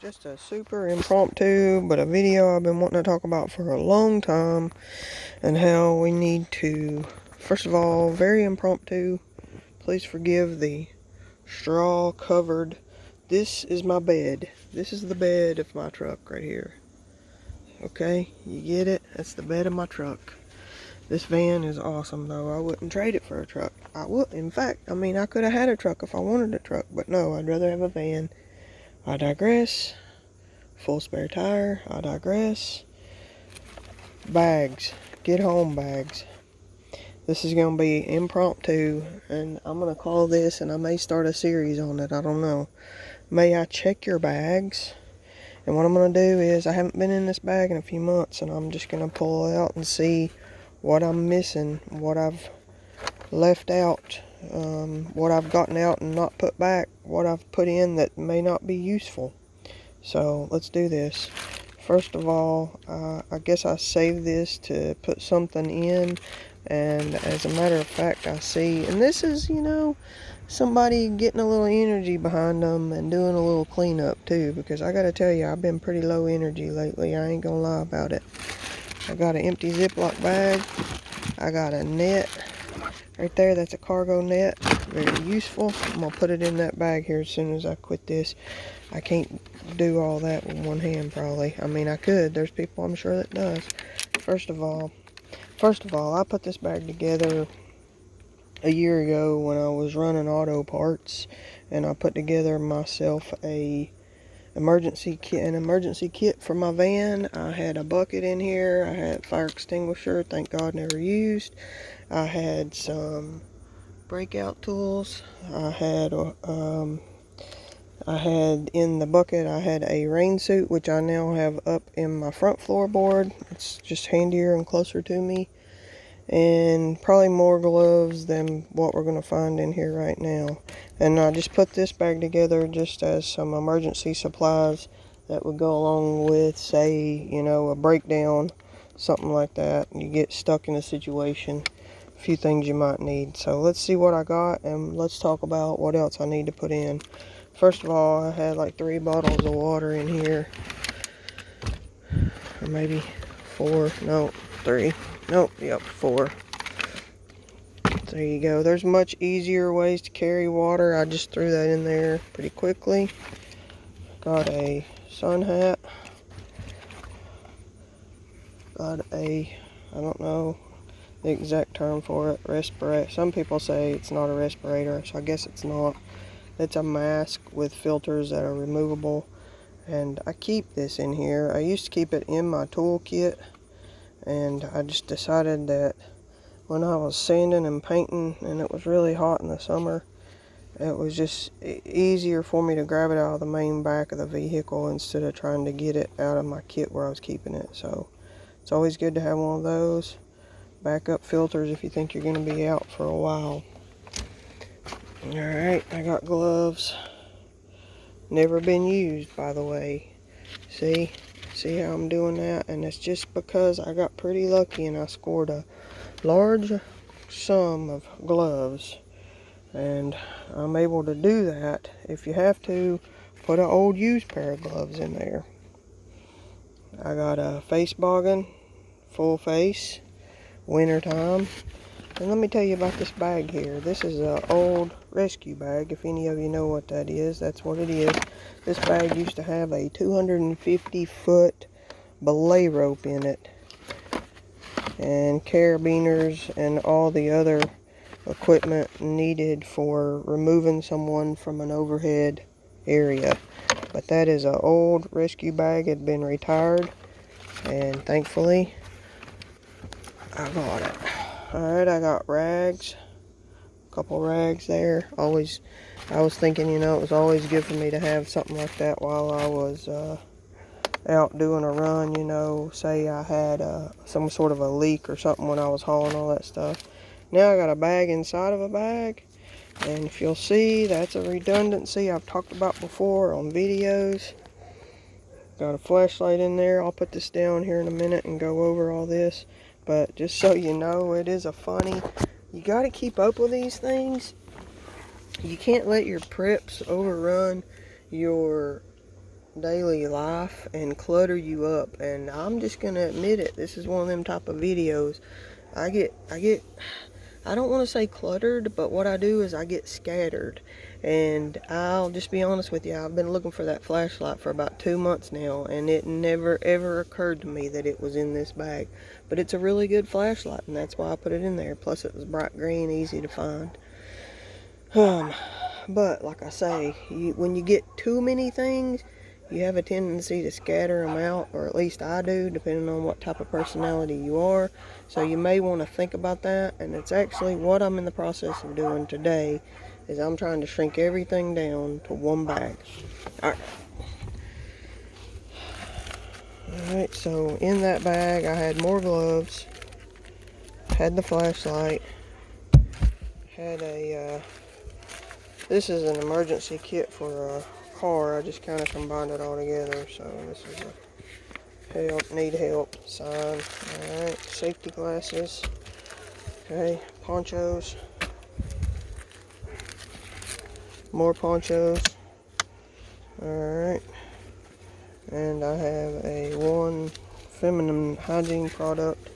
Just a super impromptu, but a video I've been wanting to talk about for a long time, and how we need to, first of all, very impromptu, please forgive the straw covered. This is my bed. This is the bed of my truck right here. Okay, you get it? That's the bed of my truck. This van is awesome though. I wouldn't trade it for a truck. I would, in fact, I could have had a truck if I wanted a truck, but no, I'd rather have a van. I digress. Full spare tire, I digress. Bags, get home bags. This is going to be impromptu, and I'm going to call this, and I may start a series on it, I don't know. May I check your bags? And what I'm going to do is, I haven't been in this bag in a few months, and I'm just going to pull it out and see what I'm missing, what I've left out, what I've gotten out and not put back, what I've put in that may not be useful. So let's do this. First of all, I guess I saved this to put something in, and as a matter of fact, I see, and this is, somebody getting a little energy behind them and doing a little cleanup too, because I gotta tell you, I've been pretty low energy lately. I ain't gonna lie about it. I got an empty Ziploc bag. I got a net right there. That's a cargo net. Very useful. I'm gonna put it in that bag here as soon as I quit this. I can't do all that with one hand probably. I could. There's people I'm sure that does. First of all, I put this bag together a year ago when I was running auto parts, and I put together myself an emergency kit for my van. I had a bucket in here. I had fire extinguisher, thank God never used. I had some breakout tools. I had in the bucket, I had a rain suit, which I now have up in my front floorboard. It's just handier and closer to me. And probably more gloves than what we're going to find in here right now. And I just put this bag together just as some emergency supplies that would go along with, say, a breakdown, something like that. You get stuck in a situation, a few things you might need. So let's see what I got, and let's talk about what else I need to put in. First of all, I had like 3 bottles of water in here. Or maybe 4. No, 3. Nope, yep, 4. There you go. There's much easier ways to carry water. I just threw that in there pretty quickly. Got a sun hat. Got a, I don't know the exact term for it, respirator. Some people say it's not a respirator, so I guess it's not. It's a mask with filters that are removable, and I keep this in here. I used to keep it in my toolkit, and I just decided that when I was sanding and painting and it was really hot in the summer, it was just easier for me to grab it out of the main back of the vehicle instead of trying to get it out of my kit where I was keeping it. So it's always good to have one of those backup filters if you think you're going to be out for a while. Alright, I got gloves. Never been used, by the way. See how I'm doing that? And it's just because I got pretty lucky and I scored a large sum of gloves, and I'm able to do that. If you have to, put an old used pair of gloves in there. I got a face boggin, full face, winter time. And let me tell you about this bag here. This is an old rescue bag. If any of you know what that is, that's what it is. This bag used to have a 250-foot belay rope in it, and carabiners and all the other equipment needed for removing someone from an overhead area. But that is an old rescue bag. It had been retired, and thankfully I got it. Alright, I got rags, a couple rags there. I was thinking, it was always good for me to have something like that while I was out doing a run, say I had some sort of a leak or something when I was hauling all that stuff. Now I got a bag inside of a bag, and if you'll see, that's a redundancy I've talked about before on videos. Got a flashlight in there. I'll put this down here in a minute and go over all this, but just so you know, it is a funny, you got to keep up with these things. You can't let your preps overrun your daily life and clutter you up. And I'm just gonna admit it, this is one of them type of videos. I don't want to say cluttered, but what I do is I get scattered. And I'll just be honest with you, I've been looking for that flashlight for about 2 months now, and it never ever occurred to me that it was in this bag. But it's a really good flashlight, and that's why I put it in there. Plus it was bright green, easy to find. But like I say, when you get too many things, you have a tendency to scatter them out, or at least I do, depending on what type of personality you are. So you may want to think about that, and it's actually what I'm in the process of doing today, is I'm trying to shrink everything down to one bag. Alright, so in that bag I had more gloves, had the flashlight, had this is an emergency kit for a car. I just kind of combined it all together. So this is a need help sign. Alright, safety glasses. Okay, ponchos. More ponchos. Alright. And I have one feminine hygiene product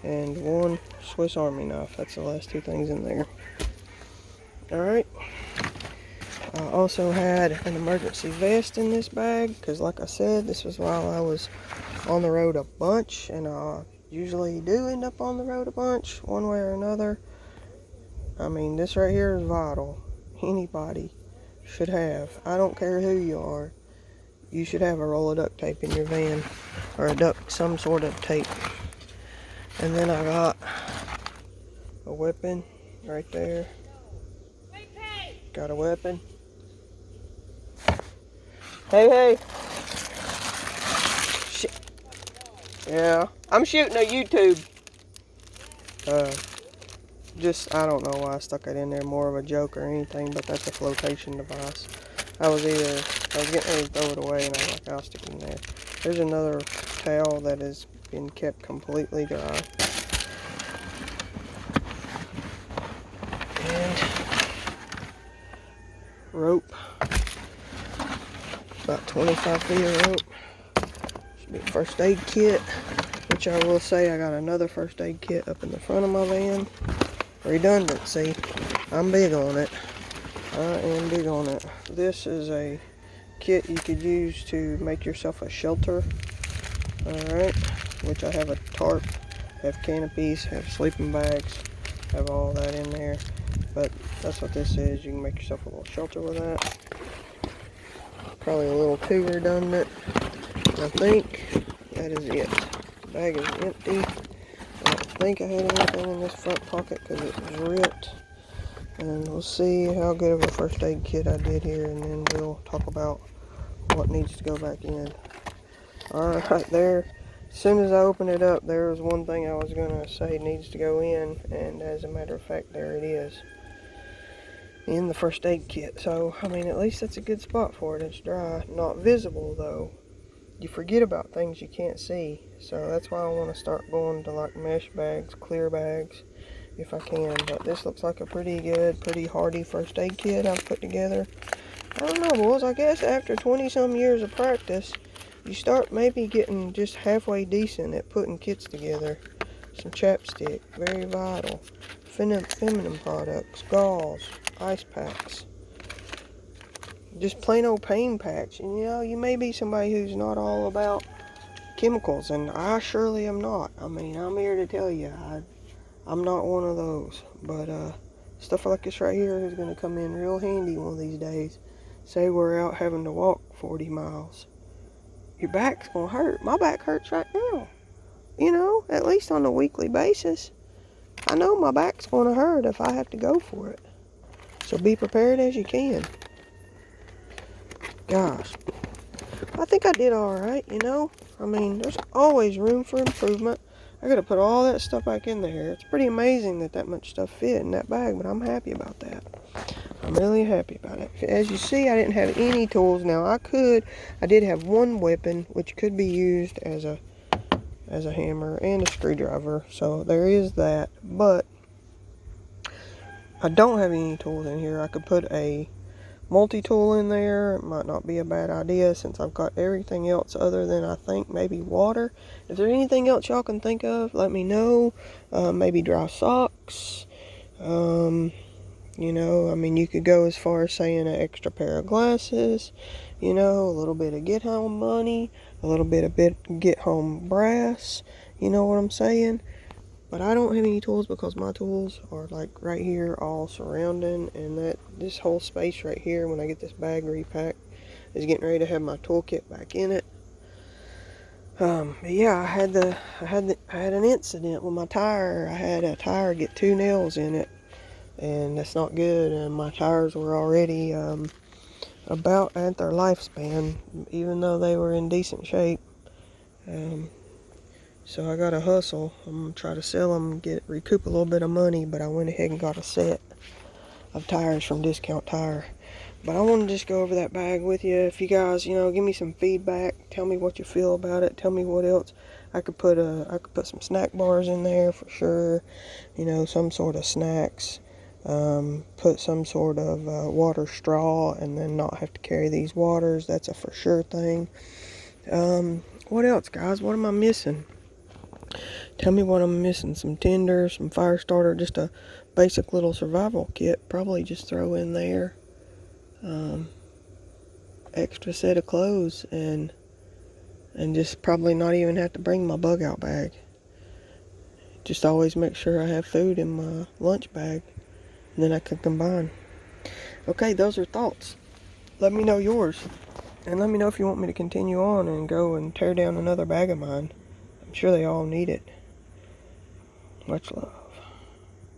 and one Swiss Army knife. That's the last two things in there. Alright. I also had an emergency vest in this bag because, like I said, this was while I was on the road a bunch, and I usually do end up on the road a bunch one way or another. I mean, this right here is vital. Anybody should have. I don't care who you are. You should have a roll of duct tape in your van, or some sort of tape. And then I got a weapon right there. Got a weapon. Hey. Shit. Yeah, I'm shooting a YouTube. I don't know why I stuck it in there, more of a joke or anything, but that's a flotation device. I was getting ready to throw it away, and I was like, I'll stick it in there. There's another towel that has been kept completely dry. And rope. About 25 feet of rope. Should be a first aid kit, which I will say I got another first aid kit up in the front of my van. Redundancy. I'm big on it. I am big on it. This is a kit you could use to make yourself a shelter. Alright, which I have a tarp, have canopies, have sleeping bags, have all that in there. But that's what this is. You can make yourself a little shelter with that. Probably a little too redundant. I think that is it. The bag is empty. I don't think I had anything in this front pocket because it was ripped. And we'll see how good of a first aid kit I did here, and then we'll talk about what needs to go back in. Alright, there. As soon as I opened it up, there was one thing I was going to say needs to go in, and as a matter of fact, there it is. In the first aid kit. So, I mean, at least that's a good spot for it. It's dry. Not visible, though. You forget about things you can't see. So that's why I want to start going to like mesh bags, clear bags, if I can. But this looks like a pretty good, pretty hardy first aid kit I've put together. I don't know, boys. I guess after 20-some years of practice, you start maybe getting just halfway decent at putting kits together. Some chapstick, very vital. Feminine products, gauze, ice packs. Just plain old pain packs. And, you know, you may be somebody who's not all about chemicals, and I surely am not. I mean, I'm here to tell you, I'm not one of those. But stuff like this right here is going to come in real handy one of these days. Say we're out having to walk 40 miles. Your back's going to hurt. My back hurts right now. You know, at least on a weekly basis. I know my back's going to hurt if I have to go for it. So be prepared as you can. Gosh, I think I did alright, you know. I mean, there's always room for improvement. I gotta put all that stuff back in there. It's pretty amazing that much stuff fit in that bag, but I'm happy about that. I'm really happy about it. As you see, I didn't have any tools. Now, I did have one weapon, which could be used as a hammer and a screwdriver. So there is that, but I don't have any tools in here. I could put a multi-tool in there. It might not be a bad idea since I've got everything else other than, I think, maybe water. If there's anything else y'all can think of, let me know. Maybe dry socks. You know, I mean, you could go as far as saying an extra pair of glasses, you know, a little bit of get home money, a little bit of get home brass, you know what I'm saying? But I don't have any tools because my tools are like right here all surrounding, and that this whole space right here when I get this bag repacked is getting ready to have my toolkit back in it. But yeah, I had an incident with my tire. I had a tire get 2 nails in it, and that's not good, and my tires were already about at their lifespan, even though they were in decent shape. So I gotta hustle. I'm gonna try to sell them, recoup a little bit of money, but I went ahead and got a set of tires from Discount Tire. But I want to just go over that bag with you. If you guys, you know, give me some feedback, tell me what you feel about it, tell me what else I could put. I could put some snack bars in there for sure, you know, some sort of snacks. Put some sort of water straw, and then not have to carry these waters. That's a for sure thing. What else, guys? What am I missing? Tell me what I'm missing. Some tinder, some fire starter, just a basic little survival kit. Probably just throw in there. Extra set of clothes, and just probably not even have to bring my bug out bag. Just always make sure I have food in my lunch bag, and then I can combine. Okay, those are thoughts. Let me know yours, and let me know if you want me to continue on and go and tear down another bag of mine. I'm sure they all need it. Much love.